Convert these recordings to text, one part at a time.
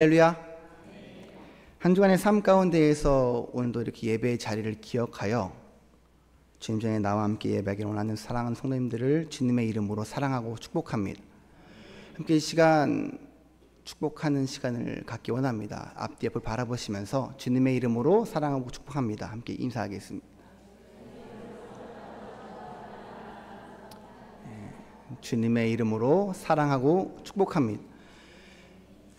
할렐루야. 한 주간의 삶 가운데에서 오늘도 이렇게 예배의 자리를 기억하여 주님 전에 나와 함께 예배하기를 원하는 사랑하는 성도님들을 주님의 이름으로 사랑하고 축복합니다. 함께 이 시간 축복하는 시간을 갖기 원합니다. 앞뒤 앞을 바라보시면서 주님의 이름으로 사랑하고 축복합니다. 함께 인사하겠습니다. 주님의 이름으로 사랑하고 축복합니다.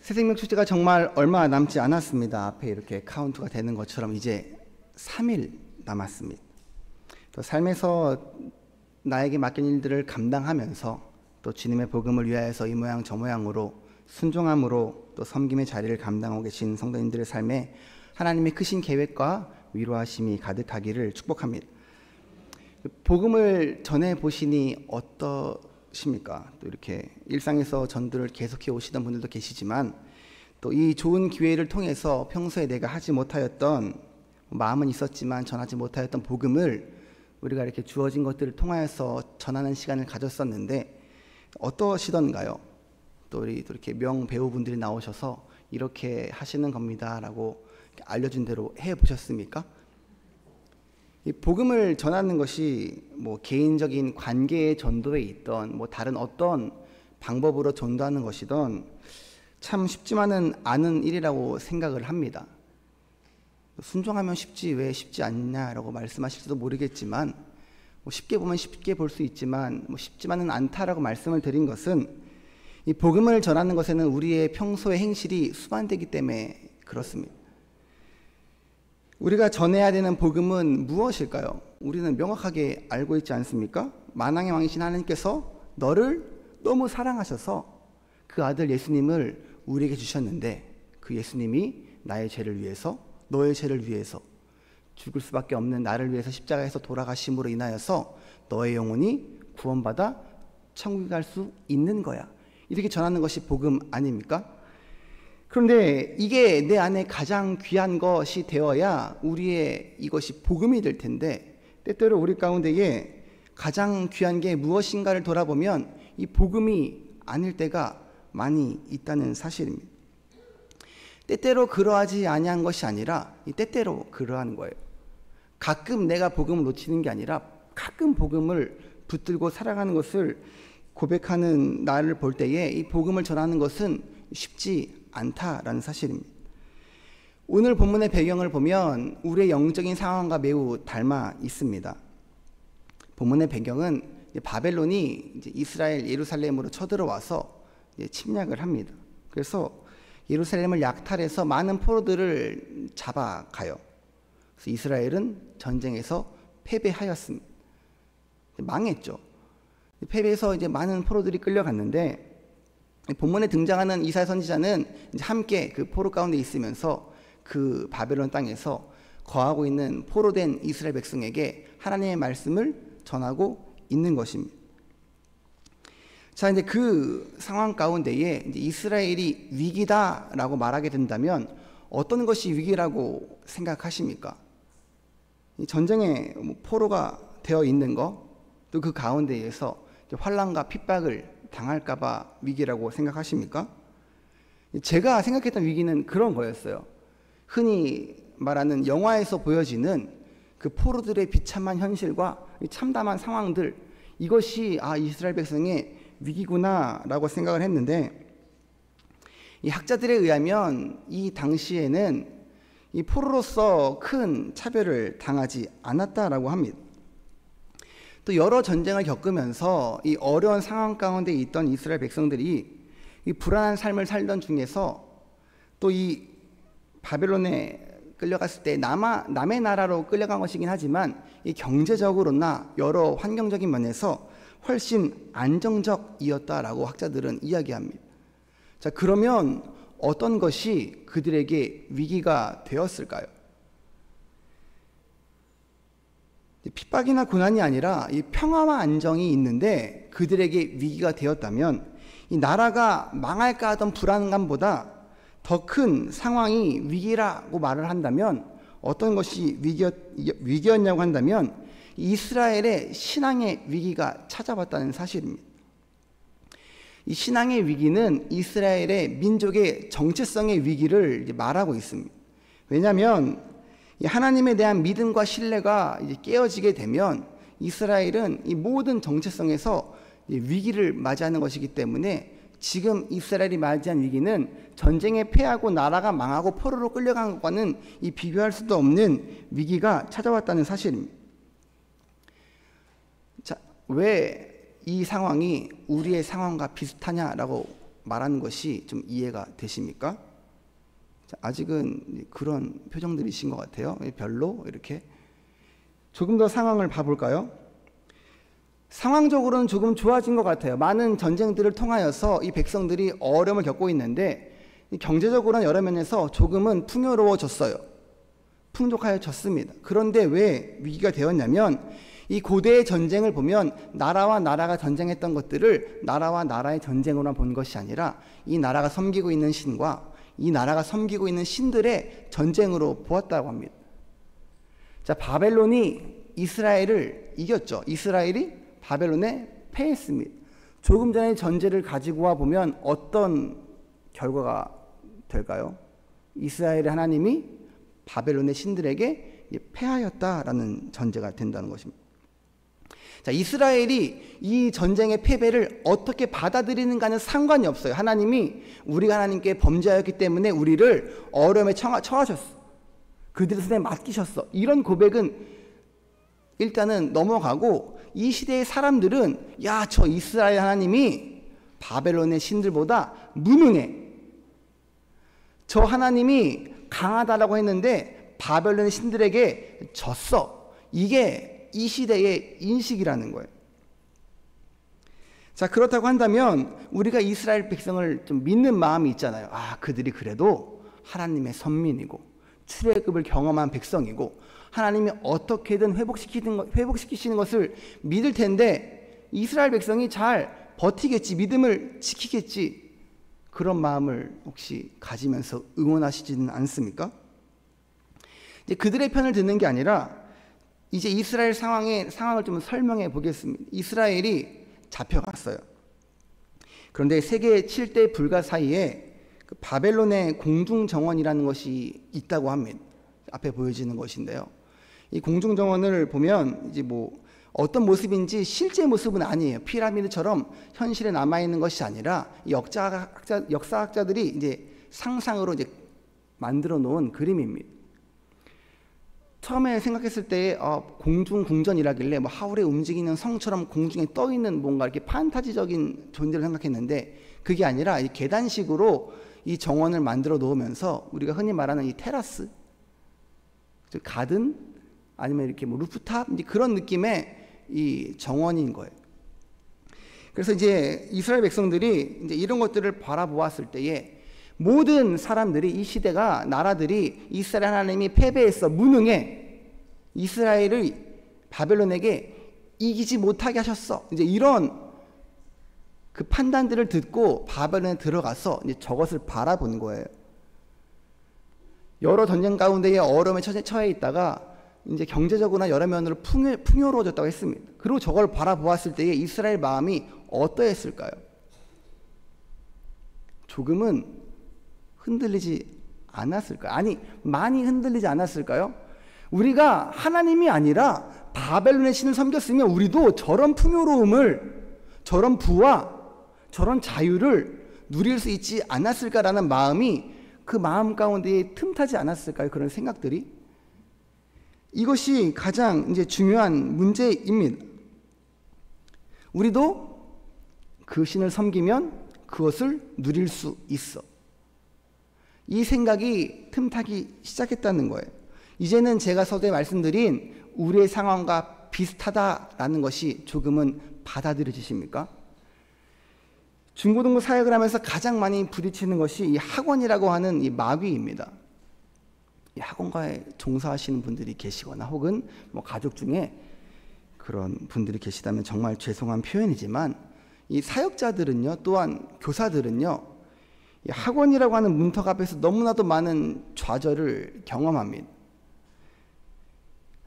새생명 축제가 정말 얼마 남지 않았습니다. 앞에 이렇게 카운트가 되는 것처럼 이제 3일 남았습니다. 또 삶에서 나에게 맡긴 일들을 감당하면서 또 주님의 복음을 위하여서 이 모양 저 모양으로 순종함으로 또 섬김의 자리를 감당하고 계신 성도님들의 삶에 하나님의 크신 계획과 위로하심이 가득하기를 축복합니다. 복음을 전해보시니 어떠십니까? 또 이렇게 일상에서 전도를 계속해 오시던 분들도 계시지만 또 이 좋은 기회를 통해서 평소에 내가 하지 못하였던, 마음은 있었지만 전하지 못하였던 복음을 우리가 이렇게 주어진 것들을 통하여서 전하는 시간을 가졌었는데 어떠시던가요? 또 이렇게 명배우분들이 나오셔서 이렇게 하시는 겁니다 라고 알려준 대로 해보셨습니까? 이 복음을 전하는 것이 개인적인 관계의 전도에 있던 다른 어떤 방법으로 전도하는 것이든 참 쉽지만은 않은 일이라고 생각을 합니다. 순종하면 쉽지 왜 쉽지 않냐라고 말씀하실지도 모르겠지만 쉽게 보면 쉽게 볼 수 있지만 쉽지만은 않다라고 말씀을 드린 것은 이 복음을 전하는 것에는 우리의 평소의 행실이 수반되기 때문에 그렇습니다. 우리가 전해야 되는 복음은 무엇일까요? 우리는 명확하게 알고 있지 않습니까? 만왕의 왕이신 하나님께서 너를 너무 사랑하셔서 그 아들 예수님을 우리에게 주셨는데 그 예수님이 나의 죄를 위해서, 너의 죄를 위해서 죽을 수밖에 없는 나를 위해서 십자가에서 돌아가심으로 인하여서 너의 영혼이 구원받아 천국에 갈 수 있는 거야. 이렇게 전하는 것이 복음 아닙니까? 그런데 이게 내 안에 가장 귀한 것이 되어야 우리의 이것이 복음이 될 텐데 때때로 우리 가운데에 가장 귀한 게 무엇인가를 돌아보면 이 복음이 아닐 때가 많이 있다는 사실입니다. 때때로 그러하지 아니한 것이 아니라 이 때때로 그러한 거예요. 가끔 내가 복음을 놓치는 게 아니라 가끔 복음을 붙들고 살아가는 것을 고백하는 나를 볼 때에 이 복음을 전하는 것은 쉽지 않다라는 사실입니다. 오늘 본문의 배경을 보면 우리의 영적인 상황과 매우 닮아 있습니다. 본문의 배경은 바벨론이 이제 이스라엘 예루살렘으로 쳐들어와서 침략을 합니다. 그래서 예루살렘을 약탈해서 많은 포로들을 잡아가요. 그래서 이스라엘은 전쟁에서 패배하였습니다. 망했죠. 패배해서 이제 많은 포로들이 끌려갔는데 본문에 등장하는 이사야 선지자는 이제 함께 그 포로 가운데 있으면서 그 바벨론 땅에서 거하고 있는 포로된 이스라엘 백성에게 하나님의 말씀을 전하고 있는 것입니다. 자, 이제 그 상황 가운데에 이제 이스라엘이 위기다라고 말하게 된다면 어떤 것이 위기라고 생각하십니까? 이 전쟁에 포로가 되어 있는 거, 또 그 가운데에서 환난과 핍박을 당할까봐 위기라고 생각하십니까? 제가 생각했던 위기는 그런 거였어요. 흔히 말하는 영화에서 보여지는 그 포로들의 비참한 현실과 참담한 상황들, 이것이 이스라엘 백성의 위기구나 라고 생각을 했는데 이 학자들에 의하면 이 당시에는 이 포로로서 큰 차별을 당하지 않았다라고 합니다. 또 여러 전쟁을 겪으면서 이 어려운 상황 가운데 있던 이스라엘 백성들이 이 불안한 삶을 살던 중에서 또 이 바벨론에 끌려갔을 때 남의 나라로 끌려간 것이긴 하지만 이 경제적으로나 여러 환경적인 면에서 훨씬 안정적이었다라고 학자들은 이야기합니다. 자, 그러면 어떤 것이 그들에게 위기가 되었을까요? 핍박이나 고난이 아니라 이 평화와 안정이 있는데 그들에게 위기가 되었다면 이 나라가 망할까 하던 불안감보다 더 큰 상황이 위기라고 말을 한다면 어떤 것이 위기였냐고 한다면 이스라엘의 신앙의 위기가 찾아왔다는 사실입니다. 이 신앙의 위기는 이스라엘의 민족의 정체성의 위기를 이제 말하고 있습니다. 왜냐하면 하나님에 대한 믿음과 신뢰가 이제 깨어지게 되면 이스라엘은 이 모든 정체성에서 위기를 맞이하는 것이기 때문에 지금 이스라엘이 맞이한 위기는 전쟁에 패하고 나라가 망하고 포로로 끌려간 것과는 이 비교할 수도 없는 위기가 찾아왔다는 사실입니다. 자, 왜 이 상황이 우리의 상황과 비슷하냐라고 말하는 것이 좀 이해가 되십니까? 자, 아직은 그런 표정들이신 것 같아요. 별로 이렇게. 조금 더 상황을 봐볼까요? 상황적으로는 조금 좋아진 것 같아요. 많은 전쟁들을 통하여서 이 백성들이 어려움을 겪고 있는데 경제적으로는 여러 면에서 조금은 풍요로워졌어요. 풍족하여졌습니다. 그런데 왜 위기가 되었냐면 이 고대의 전쟁을 보면 나라와 나라가 전쟁했던 것들을 나라와 나라의 전쟁으로만 본 것이 아니라 이 나라가 섬기고 있는 신과 이 나라가 섬기고 있는 신들의 전쟁으로 보았다고 합니다. 자, 바벨론이 이스라엘을 이겼죠. 이스라엘이 바벨론에 패했습니다. 조금 전에 전제를 가지고 와 보면 어떤 결과가 될까요? 이스라엘의 하나님이 바벨론의 신들에게 패하였다라는 전제가 된다는 것입니다. 자, 이스라엘이 이 전쟁의 패배를 어떻게 받아들이는가는 상관이 없어요. 하나님이 우리가 하나님께 범죄하였기 때문에 우리를 어려움에 처하셨어. 그들의 손에 맡기셨어. 이런 고백은 일단은 넘어가고 이 시대의 사람들은 야, 저 이스라엘 하나님이 바벨론의 신들보다 무능해. 저 하나님이 강하다라고 했는데 바벨론의 신들에게 졌어. 이게 이 시대의 인식이라는 거예요. 자, 그렇다고 한다면 우리가 이스라엘 백성을 좀 믿는 마음이 있잖아요. 아, 그들이 그래도 하나님의 선민이고 출애굽을 경험한 백성이고 하나님이 어떻게든 회복시키시는 것을 믿을 텐데 이스라엘 백성이 잘 버티겠지, 믿음을 지키겠지, 그런 마음을 혹시 가지면서 응원하시지는 않습니까? 이제 그들의 편을 듣는 게 아니라 이제 이스라엘 상황을 좀 설명해 보겠습니다. 이스라엘이 잡혀갔어요. 그런데 세계 7대 불가 사이에 그 바벨론의 공중정원이라는 것이 있다고 합니다. 앞에 보여지는 것인데요. 이 공중정원을 보면 이제 뭐 어떤 모습인지 실제 모습은 아니에요. 피라미드처럼 현실에 남아있는 것이 아니라 역사학자들이 이제 상상으로 이제 만들어 놓은 그림입니다. 처음에 생각했을 때 공중궁전이라길래 뭐 하울의 움직이는 성처럼 공중에 떠 있는 뭔가 이렇게 판타지적인 존재를 생각했는데 그게 아니라 이 계단식으로 이 정원을 만들어 놓으면서 우리가 흔히 말하는 이 테라스, 즉 가든 아니면 이렇게 뭐 루프탑 이제 그런 느낌의 이 정원인 거예요. 그래서 이제 이스라엘 백성들이 이제 이런 것들을 바라보았을 때에 모든 사람들이 이 시대가 나라들이 이스라엘 하나님이 패배했어, 무능해, 이스라엘을 바벨론에게 이기지 못하게 하셨어, 이제 이런 그 판단들을 듣고 바벨론에 들어가서 이제 저것을 바라본 거예요. 여러 전쟁 가운데에 어려움에 처해 있다가 이제 경제적으로나 여러 면으로 풍요로워졌다고 했습니다. 그리고 저걸 바라보았을 때에 이스라엘 마음이 어떠했을까요? 조금은 흔들리지 않았을까요? 아니, 많이 흔들리지 않았을까요? 우리가 하나님이 아니라 바벨론의 신을 섬겼으면 우리도 저런 풍요로움을, 저런 부와 저런 자유를 누릴 수 있지 않았을까라는 마음이 그 마음 가운데 틈타지 않았을까요? 그런 생각들이. 이것이 가장 이제 중요한 문제입니다. 우리도 그 신을 섬기면 그것을 누릴 수 있어. 이 생각이 틈타기 시작했다는 거예요. 이제는 제가 서두에 말씀드린 우리의 상황과 비슷하다라는 것이 조금은 받아들여지십니까? 중고등부 사역을 하면서 가장 많이 부딪히는 것이 이 학원이라고 하는 이 마귀입니다. 이 학원가에 종사하시는 분들이 계시거나 혹은 뭐 가족 중에 그런 분들이 계시다면 정말 죄송한 표현이지만 이 사역자들은요, 또한 교사들은요, 이 학원이라고 하는 문턱 앞에서 너무나도 많은 좌절을 경험합니다.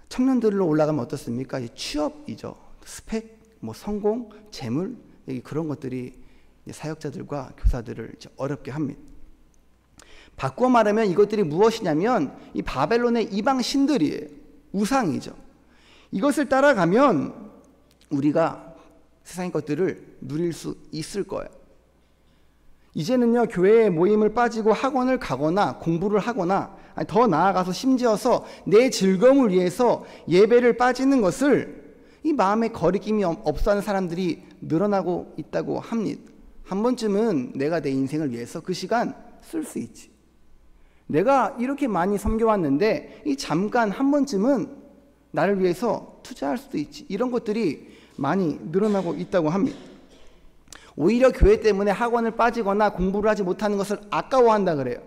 청년들로 올라가면 어떻습니까? 취업이죠. 스펙, 뭐 성공, 재물, 그런 것들이 사역자들과 교사들을 어렵게 합니다. 바꾸어 말하면 이것들이 무엇이냐면 이 바벨론의 이방 신들이에요. 우상이죠. 이것을 따라가면 우리가 세상의 것들을 누릴 수 있을 거예요. 이제는요, 교회에 모임을 빠지고 학원을 가거나 공부를 하거나 더 나아가서 심지어서 내 즐거움을 위해서 예배를 빠지는 것을 이 마음에 거리낌이 없어하는 사람들이 늘어나고 있다고 합니다. 한 번쯤은 내가 내 인생을 위해서 그 시간 쓸 수 있지. 내가 이렇게 많이 섬겨왔는데 이 잠깐 한 번쯤은 나를 위해서 투자할 수도 있지. 이런 것들이 많이 늘어나고 있다고 합니다. 오히려 교회 때문에 학원을 빠지거나 공부를 하지 못하는 것을 아까워한다 그래요.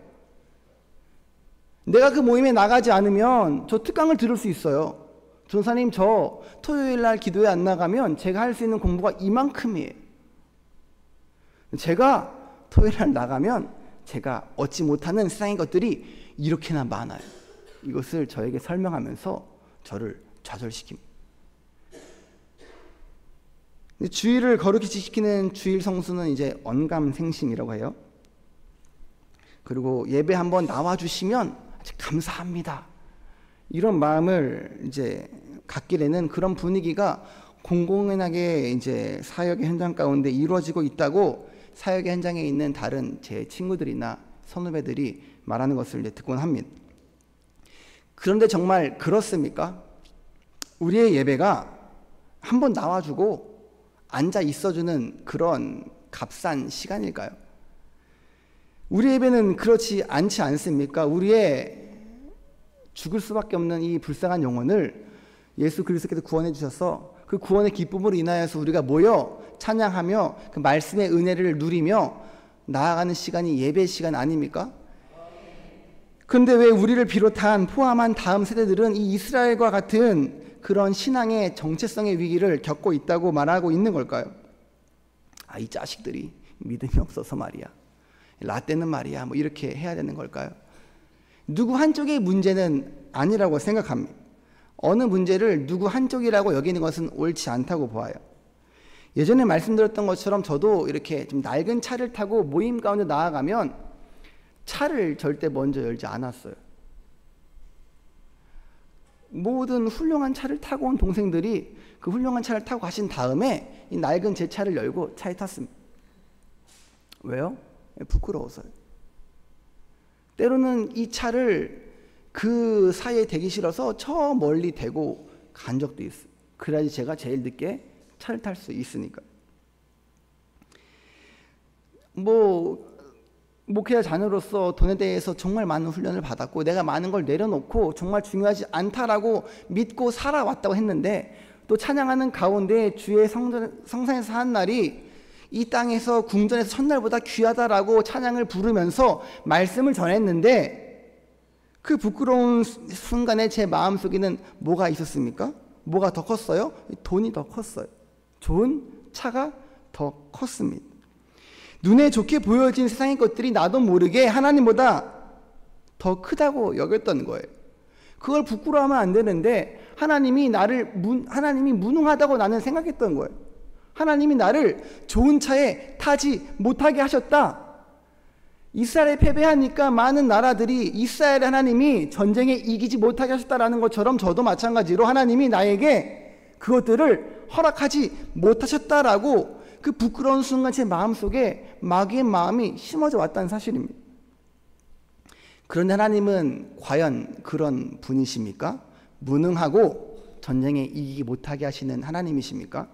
내가 그 모임에 나가지 않으면 저 특강을 들을 수 있어요. 전사님, 저 토요일 날 기도에 안 나가면 제가 할 수 있는 공부가 이만큼이에요. 제가 토요일 날 나가면 제가 얻지 못하는 세상의 것들이 이렇게나 많아요. 이것을 저에게 설명하면서 저를 좌절시킵니다. 주일을 거룩히 지키는 주일 성수는 이제 언감생심이라고 해요. 그리고 예배 한번 나와주시면 감사합니다. 이런 마음을 이제 갖게 되는 그런 분위기가 공공연하게 이제 사역의 현장 가운데 이루어지고 있다고 사역의 현장에 있는 다른 제 친구들이나 선후배들이 말하는 것을 이제 듣곤 합니다. 그런데 정말 그렇습니까? 우리의 예배가 한번 나와주고 앉아 있어주는 그런 값싼 시간일까요? 우리 예배는 그렇지 않지 않습니까? 우리의 죽을 수밖에 없는 이 불쌍한 영혼을 예수 그리스도께서 구원해 주셔서 그 구원의 기쁨으로 인하여서 우리가 모여 찬양하며 그 말씀의 은혜를 누리며 나아가는 시간이 예배 시간 아닙니까? 그런데 왜 우리를 비롯한 포함한 다음 세대들은 이 이스라엘과 같은 그런 신앙의 정체성의 위기를 겪고 있다고 말하고 있는 걸까요? 이 자식들이 믿음이 없어서 말이야. 라떼는 말이야. 뭐 이렇게 해야 되는 걸까요? 누구 한쪽의 문제는 아니라고 생각합니다. 어느 문제를 누구 한쪽이라고 여기는 것은 옳지 않다고 보아요. 예전에 말씀드렸던 것처럼 저도 이렇게 좀 낡은 차를 타고 모임 가운데 나아가면 차를 절대 먼저 열지 않았어요. 모든 훌륭한 차를 타고 온 동생들이 그 훌륭한 차를 타고 가신 다음에 이 낡은 제 차를 열고 차에 탔습니다. 왜요? 부끄러워서요. 때로는 이 차를 그 사이에 대기 싫어서 저 멀리 대고 간 적도 있어요. 그래야지 제가 제일 늦게 차를 탈 수 있으니까. 목회자 자녀로서 돈에 대해서 정말 많은 훈련을 받았고 내가 많은 걸 내려놓고 정말 중요하지 않다라고 믿고 살아왔다고 했는데 또 찬양하는 가운데 주의 성산에서 한 날이 이 땅에서 궁전에서 첫날보다 귀하다라고 찬양을 부르면서 말씀을 전했는데 그 부끄러운 순간에 제 마음속에는 뭐가 있었습니까? 뭐가 더 컸어요? 돈이 더 컸어요. 좋은 차가 더 컸습니다. 눈에 좋게 보여진 세상의 것들이 나도 모르게 하나님보다 더 크다고 여겼던 거예요. 그걸 부끄러워하면 안 되는데 하나님이 무능하다고 나는 생각했던 거예요. 하나님이 나를 좋은 차에 타지 못하게 하셨다. 이스라엘이 패배하니까 많은 나라들이 이스라엘 하나님이 전쟁에 이기지 못하게 하셨다라는 것처럼 저도 마찬가지로 하나님이 나에게 그것들을 허락하지 못하셨다라고 그 부끄러운 순간 제 마음속에 마귀의 마음이 심어져 왔다는 사실입니다. 그런데 하나님은 과연 그런 분이십니까? 무능하고 전쟁에 이기지 못하게 하시는 하나님이십니까?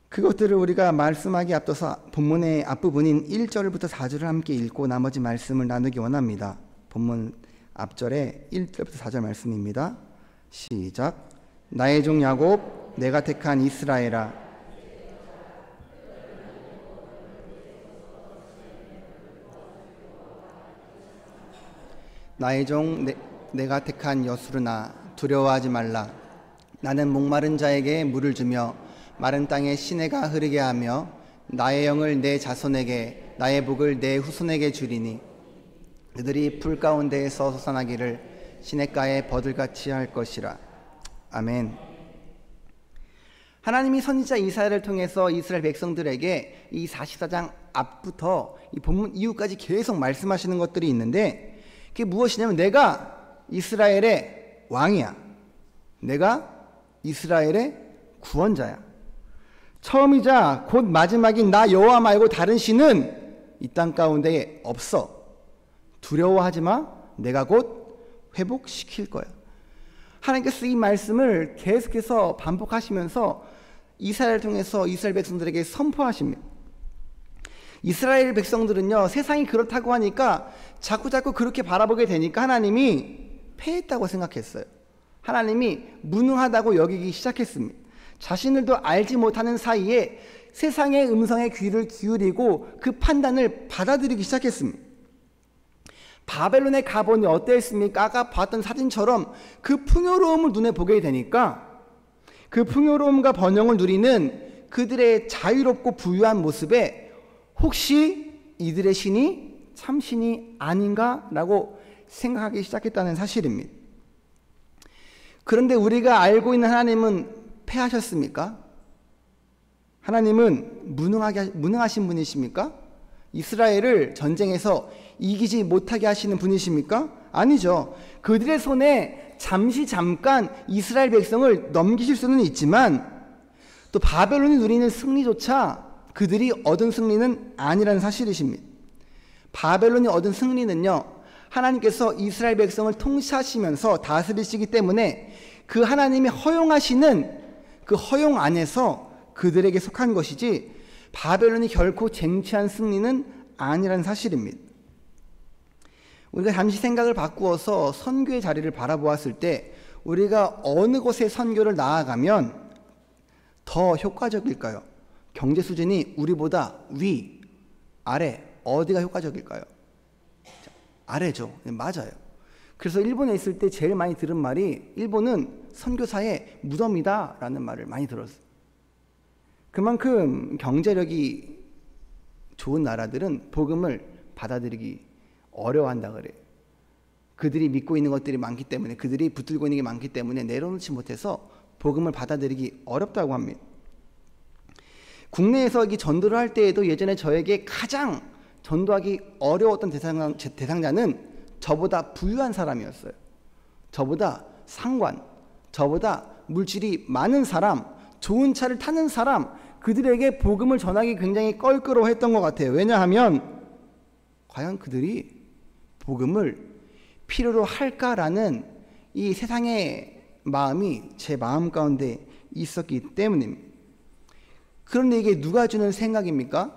그것들을 우리가 말씀하기 앞서서 본문의 앞부분인 1절부터 4절을 함께 읽고 나머지 말씀을 나누기 원합니다. 본문 앞절에 1절부터 4절 말씀입니다. 시작. 나의 종 야곱, 내가 택한 이스라엘아, 나의 종 내가 택한 여수르나, 두려워하지 말라. 나는 목마른 자에게 물을 주며 마른 땅에 시내가 흐르게 하며 나의 영을 내 자손에게 나의 복을 내 후손에게 주리니 그들이 풀 가운데에서 솟아나기를 시냇가에 버들같이 할 것이라. 아멘. 하나님이 선지자 이사야를 통해서 이스라엘 백성들에게 이 44장 앞부터 이 본문 이후까지 계속 말씀하시는 것들이 있는데, 그게 무엇이냐면 내가 이스라엘의 왕이야. 내가 이스라엘의 구원자야. 처음이자 곧 마지막인 나 여호와 말고 다른 신은 이 땅 가운데에 없어. 두려워하지 마. 내가 곧 회복시킬 거야. 하나님께서 이 말씀을 계속해서 반복하시면서 이사야를 통해서 이스라엘 백성들에게 선포하십니다. 이스라엘 백성들은요, 세상이 그렇다고 하니까 자꾸자꾸 그렇게 바라보게 되니까 하나님이 패했다고 생각했어요. 하나님이 무능하다고 여기기 시작했습니다. 자신들도 알지 못하는 사이에 세상의 음성에 귀를 기울이고 그 판단을 받아들이기 시작했습니다. 바벨론에 가보니 어땠습니까? 아까 봤던 사진처럼 그 풍요로움을 눈에 보게 되니까 그 풍요로움과 번영을 누리는 그들의 자유롭고 부유한 모습에 혹시 이들의 신이 참신이 아닌가라고 생각하기 시작했다는 사실입니다. 그런데 우리가 알고 있는 하나님은 패하셨습니까? 하나님은 무능하신 분이십니까? 이스라엘을 전쟁에서 이기지 못하게 하시는 분이십니까? 아니죠. 그들의 손에 잠깐 이스라엘 백성을 넘기실 수는 있지만 또 바벨론이 누리는 승리조차 그들이 얻은 승리는 아니라는 사실이십니다. 바벨론이 얻은 승리는요, 하나님께서 이스라엘 백성을 통치하시면서 다스리시기 때문에 그 하나님이 허용하시는 그 허용 안에서 그들에게 속한 것이지 바벨론이 결코 쟁취한 승리는 아니라는 사실입니다. 우리가 잠시 생각을 바꾸어서 선교의 자리를 바라보았을 때 우리가 어느 곳에 선교를 나아가면 더 효과적일까요? 경제 수준이 우리보다 위, 아래, 어디가 효과적일까요? 아래죠. 네, 맞아요. 그래서 일본에 있을 때 제일 많이 들은 말이 일본은 선교사의 무덤이다 라는 말을 많이 들었어요. 그만큼 경제력이 좋은 나라들은 복음을 받아들이기 어려워한다 그래요. 그들이 믿고 있는 것들이 많기 때문에, 그들이 붙들고 있는 게 많기 때문에 내려놓지 못해서 복음을 받아들이기 어렵다고 합니다. 국내에서 이 전도를 할 때에도 예전에 저에게 가장 전도하기 어려웠던 대상자는 저보다 부유한 사람이었어요. 저보다 상관, 저보다 물질이 많은 사람, 좋은 차를 타는 사람, 그들에게 복음을 전하기 굉장히 껄끄러워했던 것 같아요. 왜냐하면 과연 그들이 복음을 필요로 할까라는 이 세상의 마음이 제 마음 가운데 있었기 때문입니다. 그런데 이게 누가 주는 생각입니까?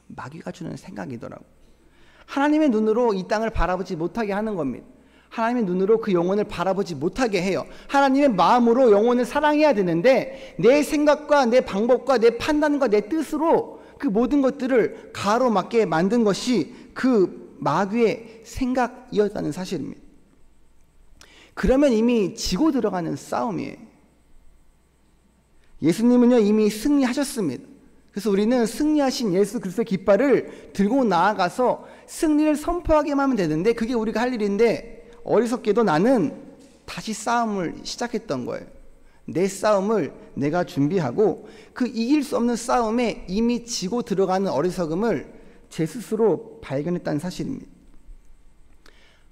마귀가 주는 생각이더라고요. 하나님의 눈으로 이 땅을 바라보지 못하게 하는 겁니다. 하나님의 눈으로 그 영혼을 바라보지 못하게 해요. 하나님의 마음으로 영혼을 사랑해야 되는데 내 생각과 내 방법과 내 판단과 내 뜻으로 그 모든 것들을 가로막게 만든 것이 그 마귀의 생각이었다는 사실입니다. 그러면 이미 지고 들어가는 싸움이에요. 예수님은요 이미 승리하셨습니다. 그래서 우리는 승리하신 예수 그리스도의 깃발을 들고 나아가서 승리를 선포하기만 하면 되는데 그게 우리가 할 일인데 어리석게도 나는 다시 싸움을 시작했던 거예요. 내 싸움을 내가 준비하고 그 이길 수 없는 싸움에 이미 지고 들어가는 어리석음을 제 스스로 발견했다는 사실입니다.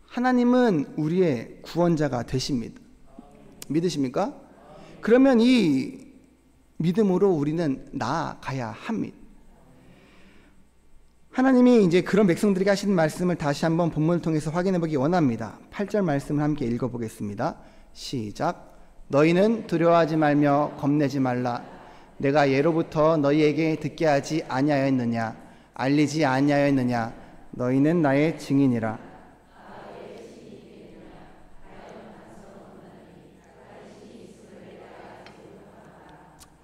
하나님은 우리의 구원자가 되십니다. 믿으십니까? 그러면 이 믿음으로 우리는 나아가야 합니다. 하나님이 이제 그런 백성들에게 하시는 말씀을 다시 한번 본문을 통해서 확인해 보기 원합니다. 8절 말씀을 함께 읽어보겠습니다. 시작. 너희는 두려워하지 말며 겁내지 말라. 내가 예로부터 너희에게 듣게 하지 아니하였느냐, 알리지 아니하였느냐. 너희는 나의 증인이라.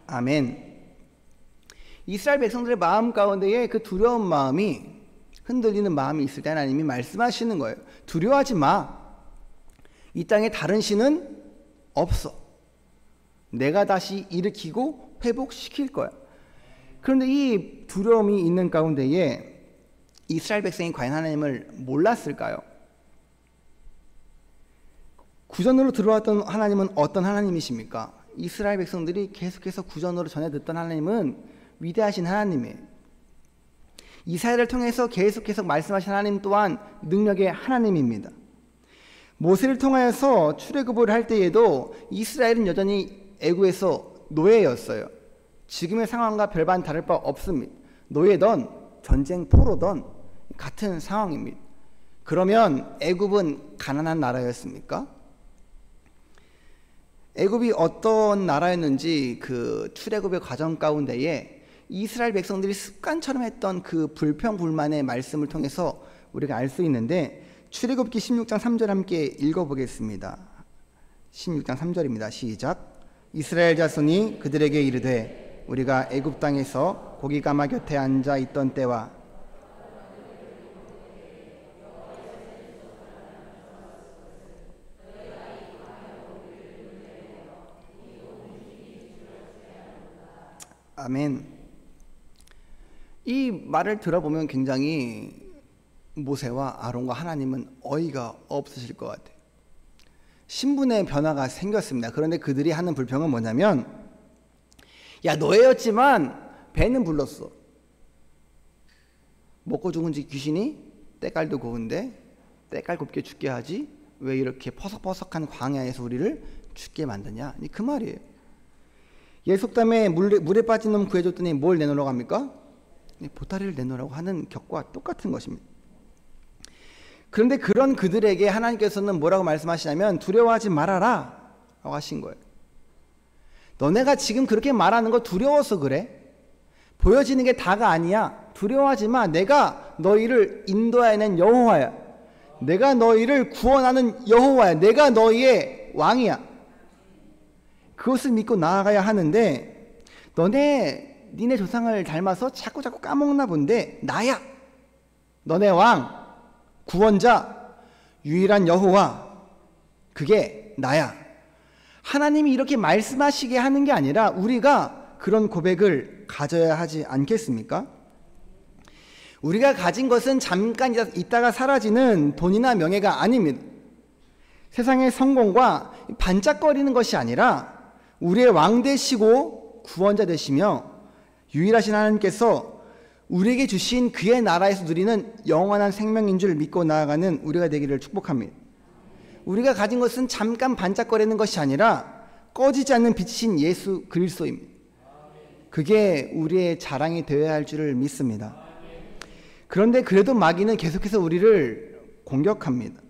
아멘. 이스라엘 백성들의 마음 가운데에 그 두려운 마음이, 흔들리는 마음이 있을 때 하나님이 말씀하시는 거예요. 두려워하지 마. 이 땅에 다른 신은 없어. 내가 다시 일으키고 회복시킬 거야. 그런데 이 두려움이 있는 가운데에 이스라엘 백성이 과연 하나님을 몰랐을까요? 구전으로 들어왔던 하나님은 어떤 하나님이십니까? 이스라엘 백성들이 계속해서 구전으로 전해 듣던 하나님은 위대하신 하나님이에요. 이사야를 통해서 계속해서 말씀하신 하나님 또한 능력의 하나님입니다. 모세를 통하여서 출애굽을 할 때에도 이스라엘은 여전히 애굽에서 노예였어요. 지금의 상황과 별반 다를 바 없습니다. 노예던 전쟁포로던 같은 상황입니다. 그러면 애굽은 가난한 나라였습니까? 애굽이 어떤 나라였는지 그 출애굽의 과정 가운데에 이스라엘 백성들이 습관처럼 했던 그 불평불만의 말씀을 통해서 우리가 알 수 있는데, 출애굽기 16장 3절 함께 읽어보겠습니다. 16장 3절입니다. 시작. 이스라엘 자손이 그들에게 이르되 우리가 애굽 땅에서 고기 가마 곁에 앉아 있던 때와 아멘. 이 말을 들어보면 굉장히 모세와 아론과 하나님은 어이가 없으실 것 같아요. 신분의 변화가 생겼습니다. 그런데 그들이 하는 불평은 뭐냐면, 야, 노예였지만 배는 불렀어. 먹고 죽은 지 귀신이 때깔도 고운데 때깔 곱게 죽게 하지 왜 이렇게 퍼석퍼석한 광야에서 우리를 죽게 만드냐, 그 말이에요. 예속담에 물에 빠진 놈 구해줬더니 뭘 내놓으라고 합니까? 보따리를 내놓으라고 하는 격과 똑같은 것입니다. 그런데 그런 그들에게 하나님께서는 뭐라고 말씀하시냐면 두려워하지 말아라 라고 하신 거예요. 너네가 지금 그렇게 말하는 거 두려워서 그래. 보여지는 게 다가 아니야. 두려워하지 마. 내가 너희를 인도하여낸 여호와야. 내가 너희를 구원하는 여호와야. 내가 너희의 왕이야. 그것을 믿고 나아가야 하는데, 니네 조상을 닮아서 자꾸 까먹나 본데 나야. 너네 왕, 구원자, 유일한 여호와, 그게 나야. 하나님이 이렇게 말씀하시게 하는 게 아니라 우리가 그런 고백을 가져야 하지 않겠습니까? 우리가 가진 것은 잠깐 있다가 사라지는 돈이나 명예가 아닙니다. 세상의 성공과 반짝거리는 것이 아니라 우리의 왕 되시고 구원자 되시며 유일하신 하나님께서 우리에게 주신 그의 나라에서 누리는 영원한 생명인 줄 믿고 나아가는 우리가 되기를 축복합니다. 우리가 가진 것은 잠깐 반짝거리는 것이 아니라 꺼지지 않는 빛이신 예수 그리스도입니다. 그게 우리의 자랑이 되어야 할 줄을 믿습니다. 그런데 그래도 마귀는 계속해서 우리를 공격합니다.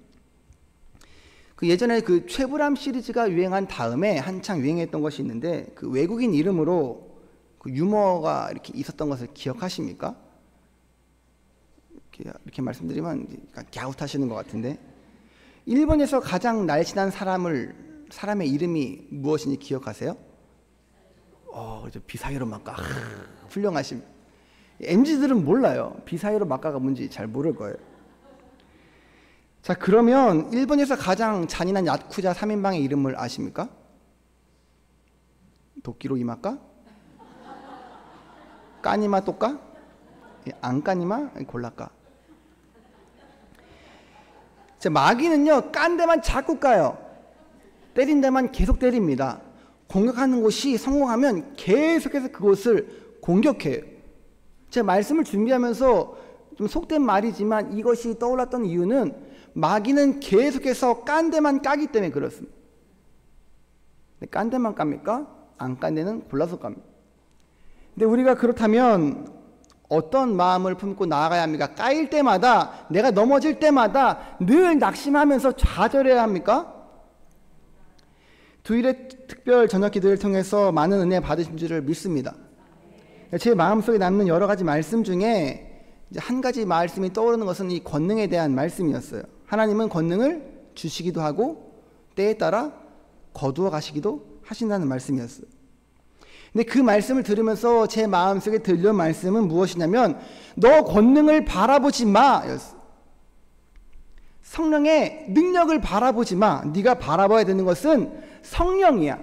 예전에 그 최불암 시리즈가 유행한 다음에 한창 유행했던 것이 있는데, 그 외국인 이름으로 그 유머가 이렇게 있었던 것을 기억하십니까? 이렇게 말씀드리면 갸웃하시는 것 같은데, 일본에서 가장 날씬한 사람의 이름이 무엇인지 기억하세요? 비사이로 막가. 훌륭하심. MZ들은 몰라요. 비사이로 막가가 뭔지 잘 모를 거예요. 자, 그러면 일본에서 가장 잔인한 야쿠자 3인방의 이름을 아십니까? 도끼로 이마까? 까니마 또까? 안 까니마? 골라까? 자, 마귀는요, 깐 데만 자꾸 까요. 때린 데만 계속 때립니다. 공격하는 곳이 성공하면 계속해서 그곳을 공격해요. 제가 말씀을 준비하면서 좀 속된 말이지만 이것이 떠올랐던 이유는 마귀는 계속해서 깐 데만 까기 때문에 그렇습니다. 깐 데만 깝니까? 안 깐 데는 골라서 깝니다. 근데 우리가 그렇다면 어떤 마음을 품고 나아가야 합니까? 까일 때마다, 내가 넘어질 때마다 늘 낙심하면서 좌절해야 합니까? 주일의 특별 저녁 기도를 통해서 많은 은혜 받으신 줄을 믿습니다. 제 마음속에 남는 여러 가지 말씀 중에 이제 한 가지 말씀이 떠오르는 것은 이 권능에 대한 말씀이었어요. 하나님은 권능을 주시기도 하고 때에 따라 거두어 가시기도 하신다는 말씀이었어요. 근데 그 말씀을 들으면서 제 마음속에 들려온 말씀은 무엇이냐면, 너 권능을 바라보지 마 였어요. 성령의 능력을 바라보지 마. 네가 바라봐야 되는 것은 성령이야.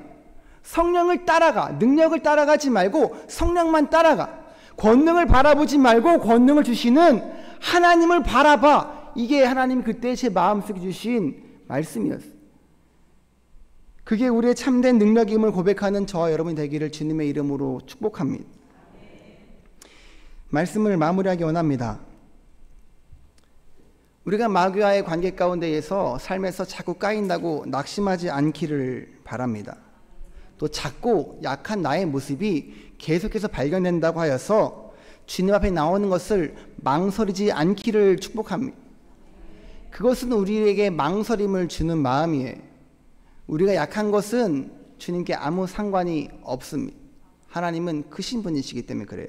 성령을 따라가. 능력을 따라가지 말고 성령만 따라가. 권능을 바라보지 말고 권능을 주시는 하나님을 바라봐. 이게 하나님 그때 제 마음속에 주신 말씀이었어요. 그게 우리의 참된 능력임을 고백하는 저와 여러분이 되기를 주님의 이름으로 축복합니다. 말씀을 마무리하기 원합니다. 우리가 마귀와의 관계 가운데에서 삶에서 자꾸 까인다고 낙심하지 않기를 바랍니다. 또 작고 약한 나의 모습이 계속해서 발견된다고 하여서 주님 앞에 나오는 것을 망설이지 않기를 축복합니다. 그것은 우리에게 망설임을 주는 마음이에요. 우리가 약한 것은 주님께 아무 상관이 없습니다. 하나님은 크신 분이시기 때문에 그래요.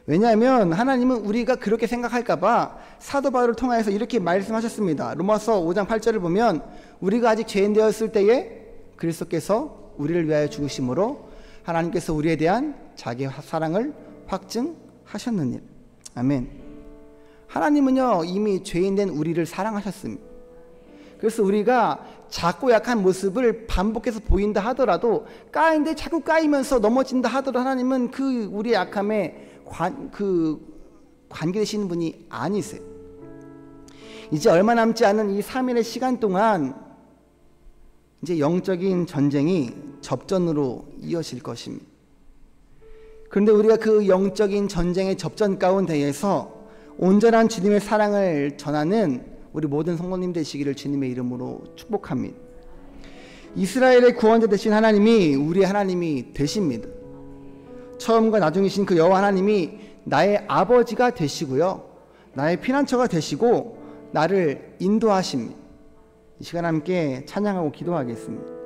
왜냐하면 하나님은 우리가 그렇게 생각할까봐 사도 바울을 통하여서 이렇게 말씀하셨습니다. 로마서 5장 8절을 보면 우리가 아직 죄인 되었을 때에 그리스도께서 우리를 위하여 죽으심으로 하나님께서 우리에 대한 자기의 사랑을 확증하셨느니라. 아멘. 하나님은요 이미 죄인 된 우리를 사랑하셨습니다. 그래서 우리가 작고 약한 모습을 반복해서 보인다 하더라도 까인데 자꾸 까이면서 넘어진다 하더라도 하나님은 그 우리의 약함에 관계되시는 분이 아니세요. 이제 얼마 남지 않은 이 3일의 시간 동안 이제 영적인 전쟁이 접전으로 이어질 것입니다. 그런데 우리가 그 영적인 전쟁의 접전 가운데에서 온전한 주님의 사랑을 전하는 우리 모든 성도님 되시기를 주님의 이름으로 축복합니다. 이스라엘의 구원자 되신 하나님이 우리의 하나님이 되십니다. 처음과 나중이신 그 여호와 하나님이 나의 아버지가 되시고요, 나의 피난처가 되시고 나를 인도하십니다. 이 시간 함께 찬양하고 기도하겠습니다.